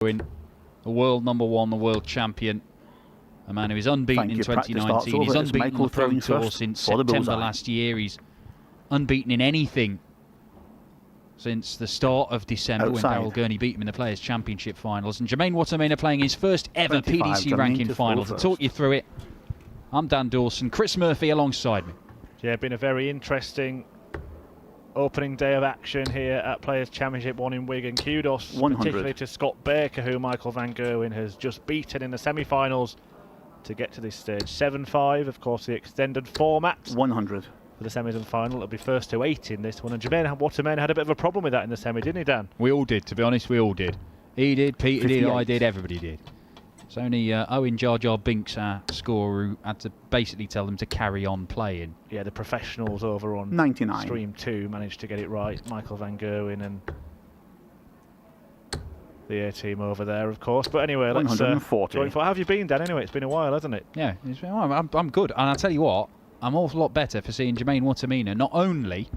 The world number one, the world champion. A man who is unbeaten in 2019. He's unbeaten on the Pro Tour since September last year. He's unbeaten in anything since the start of December when Daryl Gurney beat him in the Players' Championship finals. And Jermaine Wattimena playing his first ever PDC ranking final. To talk you through it, I'm Dan Dawson, Chris Murphy alongside me. Yeah, been a very interesting opening day of action here at Players' Championship 1 in Wigan. Kudos particularly to Scott Baker, who Michael van Gerwen has just beaten in the semi-finals to get to this stage. 7-5, of course, the extended format. 100. For the semis and final, it'll be first to 8 in this one. And Jermaine Wattimena had a bit of a problem with that in the semi, didn't he, Dan? We all did, to be honest, we all did. He did, Peter 58. Did, I did, everybody did. It's only Owen Jar Jar Binks, our scorer, who had to basically tell them to carry on playing. Yeah, the professionals over on 99. Stream 2 managed to get it right. Michael van Gerwen and the A-team over there, of course. But anyway, let's 140. How have you been, Dan? Anyway, it's been a while, hasn't it? Yeah, I'm good. And I'll tell you what, I'm an awful lot better for seeing Jermaine Wattimena not only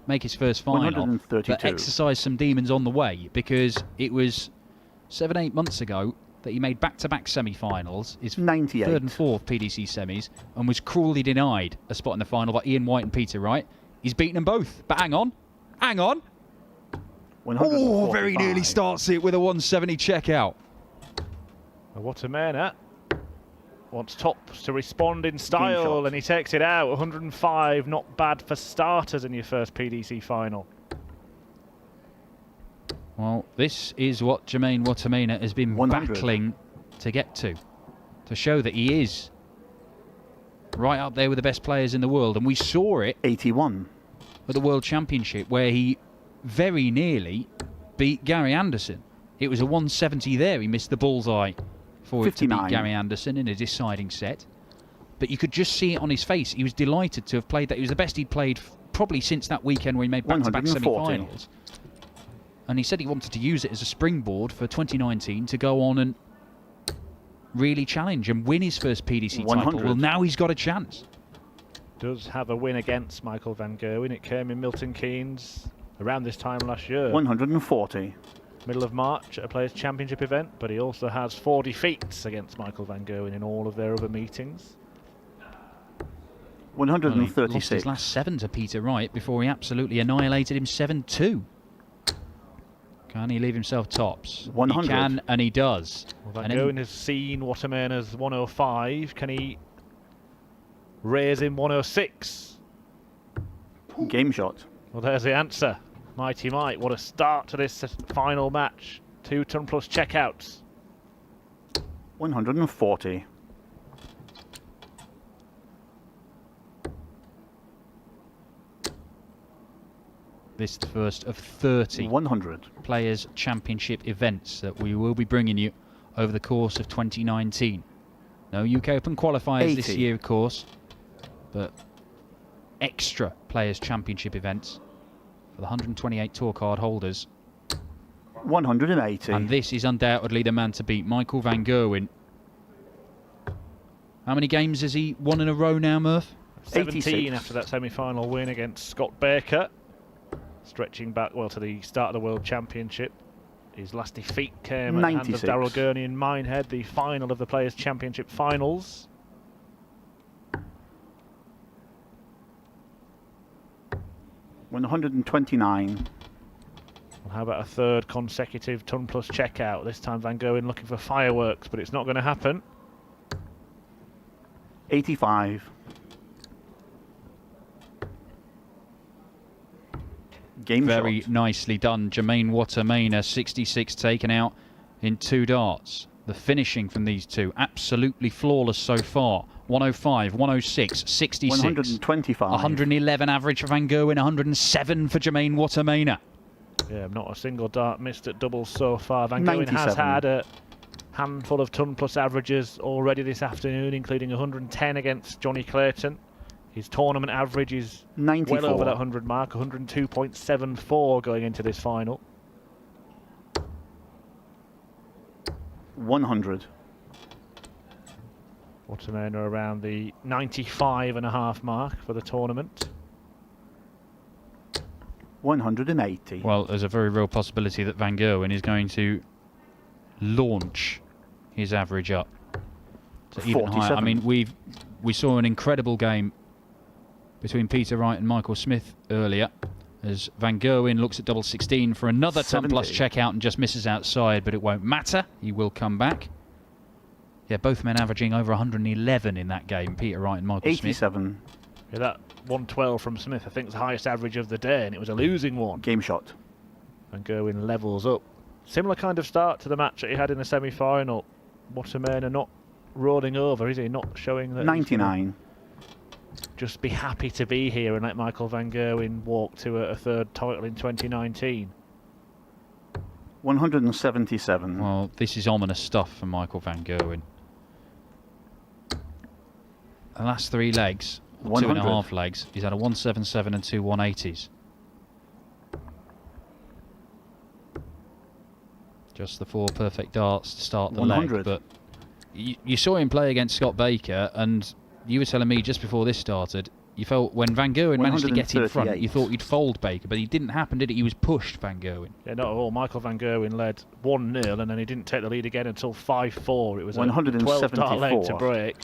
make his first final, but exercise some demons on the way, because it was 7-8 months ago that he made back-to-back semi-finals, his 98. third and fourth PDC semis, and was cruelly denied a spot in the final by Ian White and Peter Wright. He's beaten them both. But hang on. Oh, very nearly starts it with a 170 checkout. Wattimena wants Tops to respond in style, and he takes it out. 105, not bad for starters in your first PDC final. Well, this is what Jermaine Wattimena has been 100. battling to get to show that he is right up there with the best players in the world. And we saw it 81 at the World Championship, where he very nearly beat Gary Anderson. It was a 170 there. He missed the bullseye for it to beat Gary Anderson in a deciding set. But you could just see it on his face. He was delighted to have played that. It was the best he'd played probably since that weekend where he made back-to-back semi-finals. And he said he wanted to use it as a springboard for 2019 to go on and really challenge and win his first PDC title. Well, now he's got a chance. Does have a win against Michael van Gerwen. It came in Milton Keynes around this time last year. 140. Middle of March at a Players' Championship event, but he also has 4 defeats against Michael van Gerwen in all of their other meetings. 136. Well, he lost his last 7 to Peter Wright before he absolutely annihilated him 7-2. Can he leave himself tops? 100. He can, and he does. Well, van Gerwen has seen Wattimena's 105. Can he raise him 106? Game shot. Well, there's the answer. Mighty Mike, what a start to this final match. 2 ton plus checkouts. 140. This is the first of 30 100 Players' Championship events that we will be bringing you over the course of 2019. No UK Open qualifiers 80. this year, of course, but extra Players' Championship events for the 128 tour card holders. 180. And this is undoubtedly the man to beat, Michael van Gerwen. How many games has he won in a row now, Murph? 17 86. after that semi-final win against Scott Baker. Stretching back, well, to the start of the World Championship. His last defeat came at the hands of Daryl Gurney in Minehead, the final of the Players' Championship finals. $129. Well, how about a third consecutive ton plus checkout? This time Van Gerwen looking for fireworks, but it's not going to happen. 85. Game Very shot. nicely done. Jermaine Wattimena, 66 taken out in 2 darts. The finishing from these two, absolutely flawless so far. 105, 106, 66. 125. 111 average for Van Gerwen, 107 for Jermaine Wattimena. Yeah, not a single dart missed at doubles so far. Van Gerwen has had a handful of ton plus averages already this afternoon, including 110 against Johnny Clayton. His tournament average is 94. well over that 100 mark, 102.74 going into this final. 100. Wattimena around the 95.5 mark for the tournament. 180. Well, there's a very real possibility that Van Gerwen is going to launch his average up to even 47. higher. I mean, we saw an incredible game between Peter Wright and Michael Smith earlier, as Van Gerwen looks at double 16 for another 70. 10+ check out and just misses outside, but it won't matter. He will come back. Yeah, both men averaging over 111 in that game, Peter Wright and Michael 87. Smith. Yeah, that 112 from Smith, I think, is the highest average of the day, and it was a losing one. Game shot. Van Gerwen levels up. Similar kind of start to the match that he had in the semi-final. Wattimena not rolling over, is he? Not showing that 99. Just be happy to be here and let Michael Van Gerwen walk to a third title in 2019. 177. Well, this is ominous stuff for Michael Van Gerwen. The last 3 legs, or 2.5 legs, he's had a 177 and 2 180s. Just the 4 perfect darts to start the 100. leg. But you saw him play against Scott Baker, and you were telling me just before this started, you felt when Van Gerwen managed to get in front, you thought he'd fold Baker, but he didn't happen, did it? He was pushed, Van Gerwen. Yeah, not at all. Michael Van Gerwen led 1-0, and then he didn't take the lead again until 5-4. It was a 12-dart leg to break.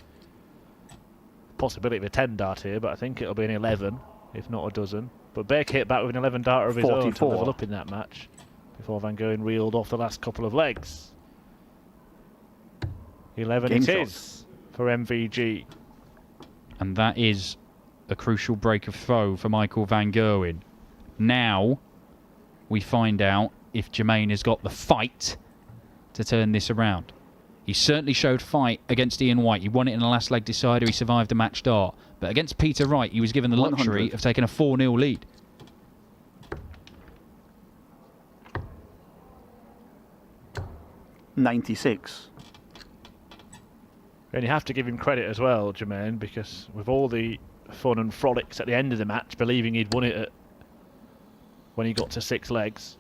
Possibility of a 10-dart here, but I think it'll be an 11, if not a dozen. But Baker hit back with an 11-darter of his own to level up in that match before Van Gerwen reeled off the last couple of legs. 11 it is for MVG. And that is a crucial break of throw for Michael Van Gerwen. Now we find out if Jermaine has got the fight to turn this around. He certainly showed fight against Ian White. He won it in the last leg decider. He survived the match dart. But against Peter Wright, he was given the luxury 100. of taking a 4-0 lead. $96. And you have to give him credit as well, Jermaine, because with all the fun and frolics at the end of the match, believing he'd won it when he got to 6 legs,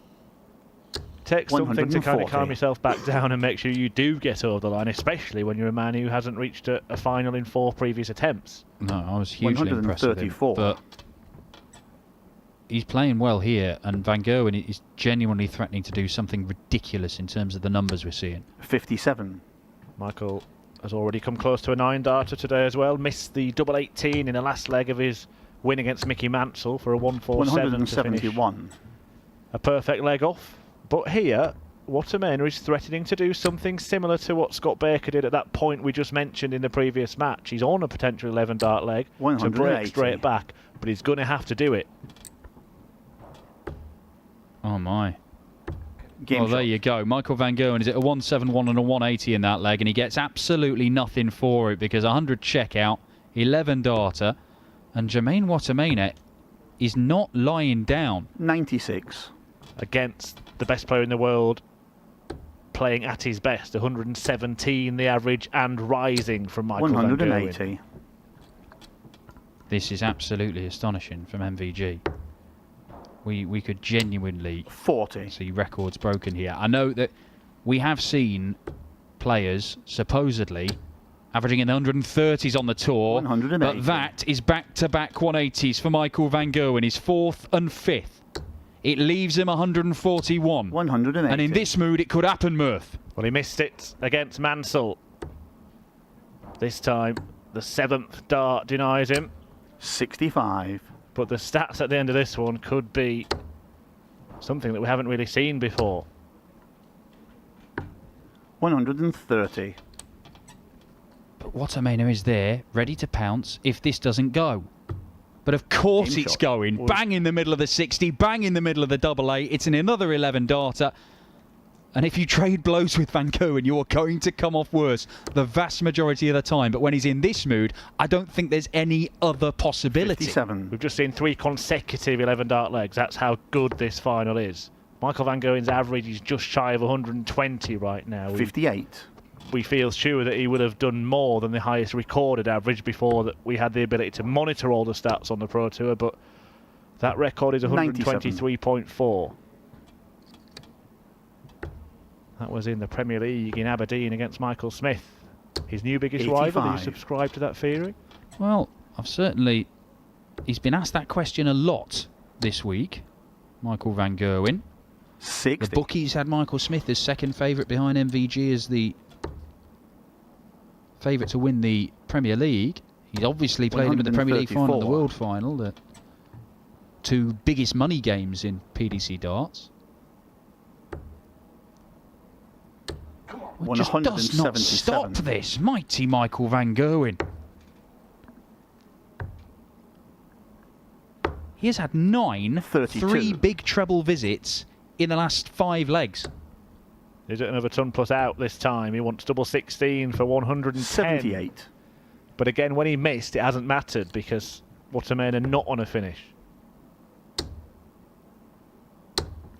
takes something to kind of calm yourself back down and make sure you do get over the line, especially when you're a man who hasn't reached a final in 4 previous attempts. No, I was hugely impressed with him. 134. But he's playing well here, and Van Gerwen is genuinely threatening to do something ridiculous in terms of the numbers we're seeing. 57. Michael has already come close to a 9-darter today as well. Missed the double 18 in the last leg of his win against Mickey Mansell for a 147 171. to finish. A perfect leg off. But here, Wattimena is threatening to do something similar to what Scott Baker did at that point we just mentioned in the previous match. He's on a potential 11-dart leg to break straight back, but he's going to have to do it. Oh my. There you go. Michael Van Gerwen is at a 171 and a 180 in that leg, and he gets absolutely nothing for it because 100 checkout, 11-darter, and Jermaine Wattimena is not lying down. 96. Against the best player in the world, playing at his best. 117 the average and rising from Michael Van Gerwen. 180. This is absolutely astonishing from MVG. We could genuinely 40. see records broken here. I know that we have seen players supposedly averaging in the 130s on the tour, 180. but that is back-to-back 180s for Michael Van Gerwen, his 4th and 5th. It leaves him 141. 180. And in this mood, it could happen, Murph. Well, he missed it against Mansell. This time, the 7th dart denies him. 65. But the stats at the end of this one could be something that we haven't really seen before. 130. But Wattimena is there, ready to pounce if this doesn't go. But of course it's going. Bang in the middle of the 60, bang in the middle of the double 8. It's in another 11-darter. And if you trade blows with Van Gerwen, you're going to come off worse the vast majority of the time. But when he's in this mood, I don't think there's any other possibility. 57. We've just seen 3 consecutive 11-dart legs. That's how good this final is. Michael Van Gerwen's average is just shy of 120 right now. 58. We feel sure that he would have done more than the highest recorded average before that we had the ability to monitor all the stats on the Pro Tour, but that record is 123.4. That was in the Premier League in Aberdeen against Michael Smith. His new biggest 85. rival. Do you subscribe to that theory? Well, he's been asked that question a lot this week, Michael Van Gerwen. 60. The bookies had Michael Smith as second favourite behind MVG as the favourite to win the Premier League. He's obviously played him at the Premier League final and the World Final, the two biggest money games in PDC darts. Well, just does not stop this, mighty Michael van Gerwen. He has had 3 big treble visits in the last 5 legs. He's at another ton plus out this time. He wants double 16 for 110. 78. But again, when he missed, it hasn't mattered because Wattimena not on a finish.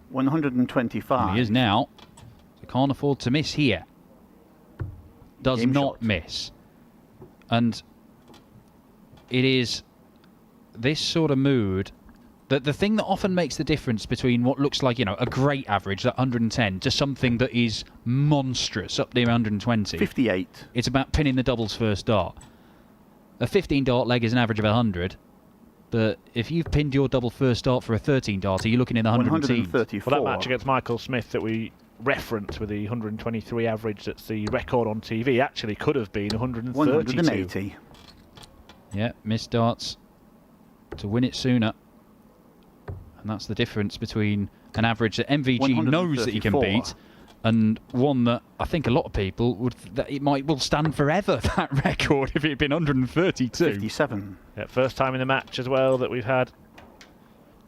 125. And he is now. So can't afford to miss here. Does Game not shot. miss. And it is this sort of mood that the thing that often makes the difference between what looks like, you know, a great average, that 110, to something that is monstrous, up near 120. 58. It's about pinning the doubles first dart. A 15 dart leg is an average of 100. But if you've pinned your double first dart for a 13 darter, you're looking in the 110s. 134. Well, that match against Michael Smith that we reference with the 123 average, that's the record on TV, actually could have been 132. 180. Yeah, missed darts to win it sooner. And that's the difference between an average that MVG knows that he can beat and one that I think a lot of people would, that it will stand forever, that record, if it had been 132. 57. Yeah, first time in the match as well that we've had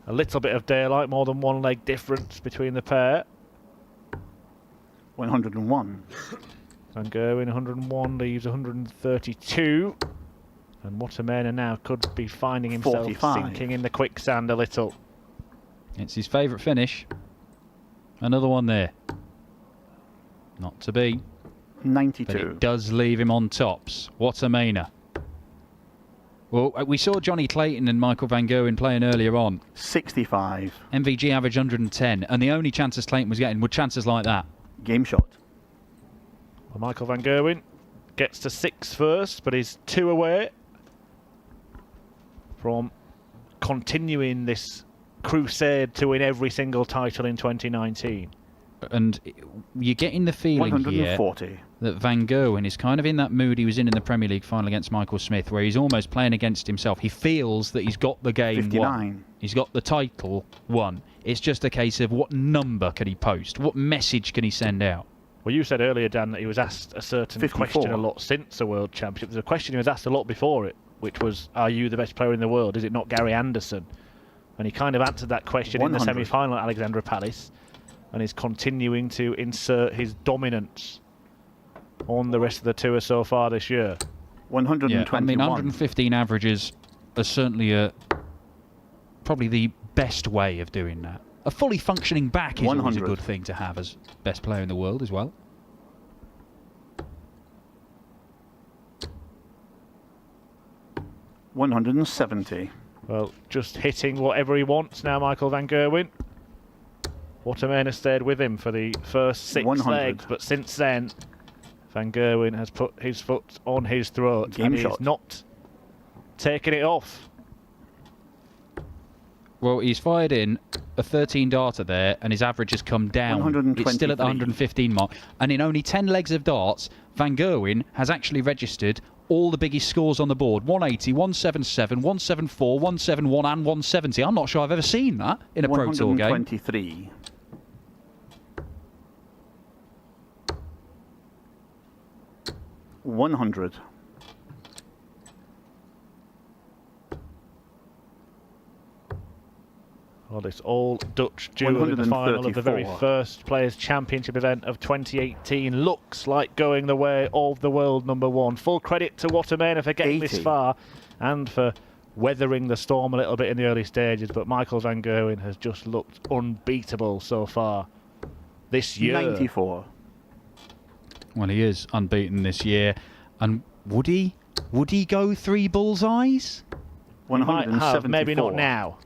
a little bit of daylight, more than 1 leg difference between the pair. 101. Van Gerwen 101 leaves 132. And Wattimena now could be finding himself 45. sinking in the quicksand a little. It's his favourite finish. Another one there. Not to be. 92. But it does leave him on tops. Wattimena. Well, we saw Johnny Clayton and Michael van Gerwen playing earlier on. 65. MVG averaged 110, and the only chances Clayton was getting were chances like that. Game shot. Well, Michael van Gerwen gets to 6 first, but is 2 away from continuing this crusade to win every single title in 2019. And you're getting the feeling 140. here that Van Gerwen is kind of in that mood he was in the Premier League final against Michael Smith, where he's almost playing against himself. He feels that he's got the game 59. won. He's got the title won. It's just a case of what number can he post? What message can he send out? Well, you said earlier, Dan, that he was asked a certain 54. question a lot since the World Championship. There's a question he was asked a lot before it, which was, are you the best player in the world? Is it not Gary Anderson? And he kind of answered that question 100. in the semi-final at Alexandra Palace, and is continuing to insert his dominance on the rest of the tour so far this year. 121. Yeah, I mean, 115 averages are certainly probably the best way of doing that. A fully functioning back is always a good thing to have as best player in the world as well. $170. Well, just hitting whatever he wants now, Michael van Gerwen. Wattimena stayed with him for the first 6 100. legs, but since then, Van Gerwen has put his foot on his throat Game and shot. he's not taking it off. Well, he's fired in a 13 darter there, and his average has come down. It's still at the 115 mark. And in only 10 legs of darts, Van Gerwen has actually registered all the biggest scores on the board. 180, 177, 174, 171 and 170. I'm not sure I've ever seen that in a Pro Tour game. 123. $100. Well, this all-Dutch duel in the final of the very 134. first Players' Championship event of 2018 looks like going the way of the world number 1. Full credit to Wattimena for getting 80. this far and for weathering the storm a little bit in the early stages, but Michael van Gerwen has just looked unbeatable so far this year. 94. Well, he is unbeaten this year. And would he go 3 bullseyes? He might have, maybe not now.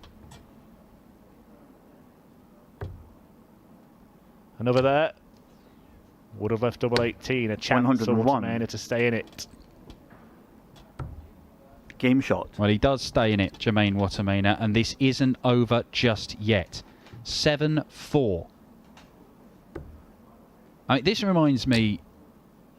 Another there. Would have left double 18. A chance for 101. Wattimena to stay in it. Game shot. Well, he does stay in it, Jermaine Wattimena, and this isn't over just yet. 7-4 I mean, this reminds me,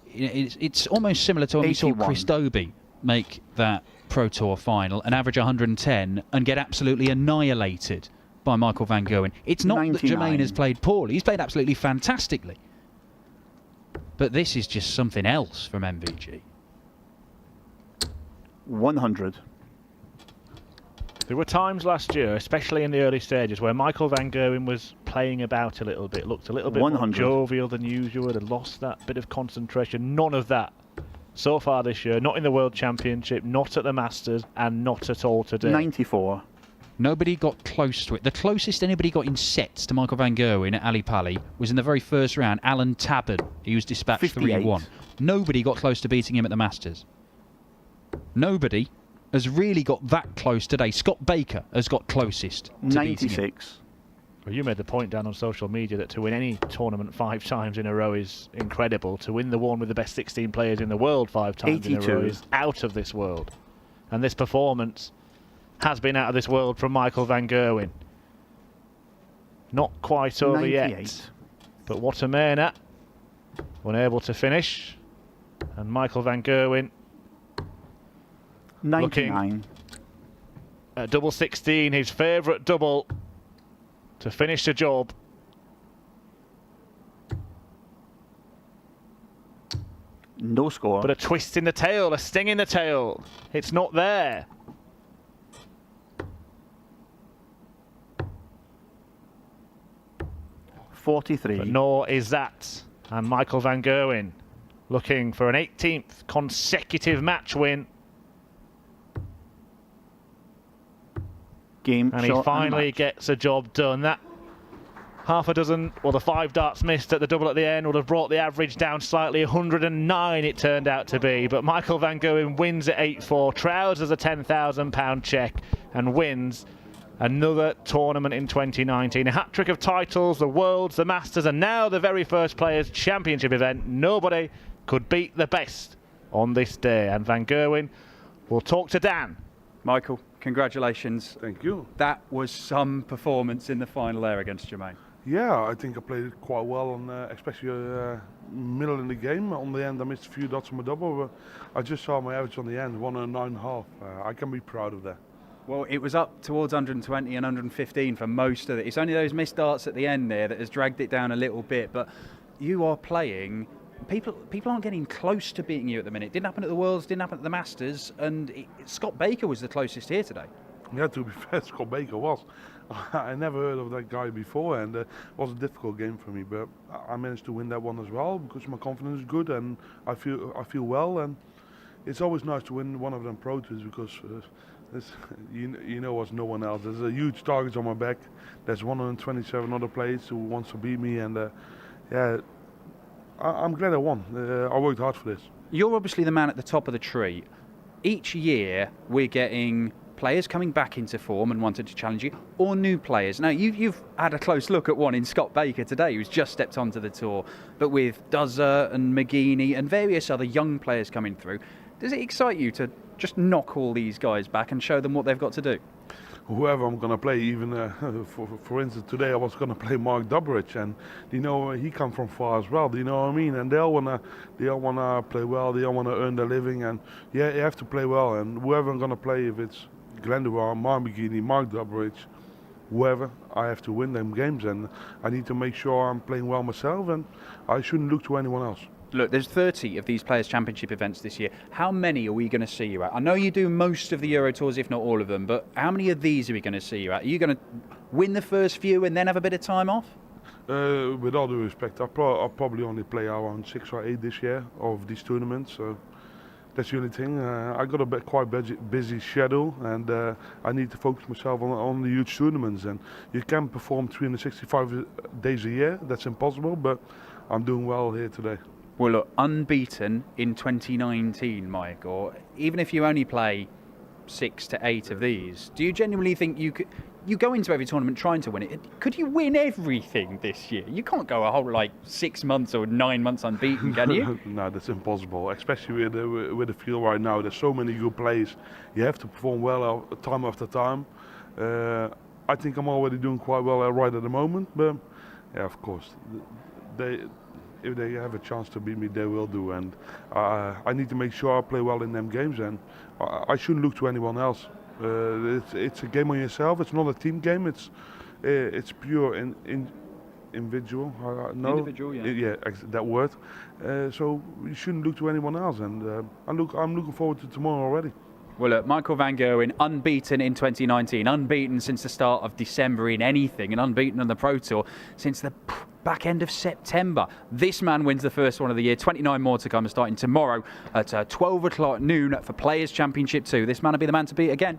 it's almost similar to when we saw Chris Dobey make that Pro Tour final and average 110 and get absolutely annihilated by Michael van Gerwen. It's not 99. That Jermaine has played poorly. He's played absolutely fantastically. But this is just something else from MVG. 100. There were times last year, especially in the early stages, where Michael van Gerwen was playing about a little bit, looked a little bit more jovial than usual, had lost that bit of concentration. None of that so far this year. Not in the World Championship, not at the Masters, and not at all today. 94. Nobody got close to it. The closest anybody got in sets to Michael van Gerwen at Ali Pali was in the very first round, Alan Tabbert. He was dispatched 3-1. Nobody got close to beating him at the Masters. Nobody has really got that close today. Scott Baker has got closest to 96. Well, you made the point down on social media that to win any tournament 5 times in a row is incredible. To win the one with the best 16 players in the world 5 times 82. In a row is out of this world. And this performance has been out of this world from Michael van Gerwen. Not quite over 98. Yet. But Wattimena unable to finish. And Michael van Gerwen 99. Looking at double 16, his favourite double to finish the job. No score. But a twist in the tail, a sting in the tail. It's not there. .43. But nor is that. And Michael van Gerwen looking for an 18th consecutive match win. Game and he finally gets a job done. That half a dozen, or the 5 darts missed at the double at the end would have brought the average down slightly. 109 it turned out to be. But Michael van Gerwen wins at 8-4, trousers a £10,000 check, and wins another tournament in 2019. A hat-trick of titles, the Worlds, the Masters, and now the very first Players' Championship event. Nobody could beat the best on this day. And van Gerwen will talk to Dan. Michael, congratulations. Thank you. That was some performance in the final there against Jermaine. Yeah, I think I played it quite well, on, especially middle in the game. On the end, I missed a few dots on my double, but I just saw my average on the end, 109.5. I can be proud of that. Well, it was up towards 120 and 115 for most of it. It's only those missed darts at the end there that has dragged it down a little bit, but you are playing. People aren't getting close to beating you at the minute. Didn't happen at the Worlds, didn't happen at the Masters, and Scott Baker was the closest here today. Yeah, to be fair, Scott Baker was. I never heard of that guy before, and it was a difficult game for me, but I managed to win that one as well because my confidence is good and I feel well, and it's always nice to win one of them Pro Tours because you know as no one else. There's a huge target on my back. There's 127 other players who wants to beat me, and yeah. I'm glad I won. I worked hard for this. You're obviously the man at the top of the tree. Each year we're getting players coming back into form and wanted to challenge you, or new players. Now you've had a close look at one in Scott Baker today, who's just stepped onto the tour, but with Duzzer and McGeaney and various other young players coming through, does it excite you to just knock all these guys back and show them what they've got to do? Whoever I'm going to play, even for instance today I was going to play Mark Duberich, and he come from far as well. Do you know what I mean? And they all wanna play well. They all wanna earn their living, and yeah, you have to play well. And whoever I'm going to play, if it's Glenn Dewar, Mark McGeaney, Mark Duberich, whoever, I have to win them games, and I need to make sure I'm playing well myself, and I shouldn't look to anyone else. Look, there's 30 of these Players' Championship events this year. How many are we going to see you at? I know you do most of the Euro Tours, if not all of them, but how many of these are we going to see you at? Are you going to win the first few and then have a bit of time off? With all due respect, I'll probably only play around 6 or 8 this year of these tournaments, so that's the only thing. I got a quite busy schedule, and I need to focus myself on the huge tournaments. And you can perform 365 days a year. That's impossible, but I'm doing well here today. Well, look, unbeaten in 2019, Mike, or even if you only play 6 to 8 of these, do you genuinely think you could? You go into every tournament trying to win it. Could you win everything this year? You can't go a whole 6 months or 9 months unbeaten, can you? No, that's impossible. Especially with the field right now. There's so many good players. You have to perform well time after time. I think I'm already doing quite well right at the moment, but yeah, of course, if they have a chance to beat me, they will do. And I need to make sure I play well in them games, and I shouldn't look to anyone else. It's a game on yourself. It's not a team game. It's pure individual. No, Individual, yeah. That word. So you shouldn't look to anyone else. And I'm looking forward to tomorrow already. Well, look, Michael van Gerwen, unbeaten in 2019, unbeaten since the start of December in anything, and unbeaten on the Pro Tour since the back end of September. This man wins the first one of the year. 29 more to come, starting tomorrow at 12 o'clock noon for Players Championship 2. This man will be the man to beat again.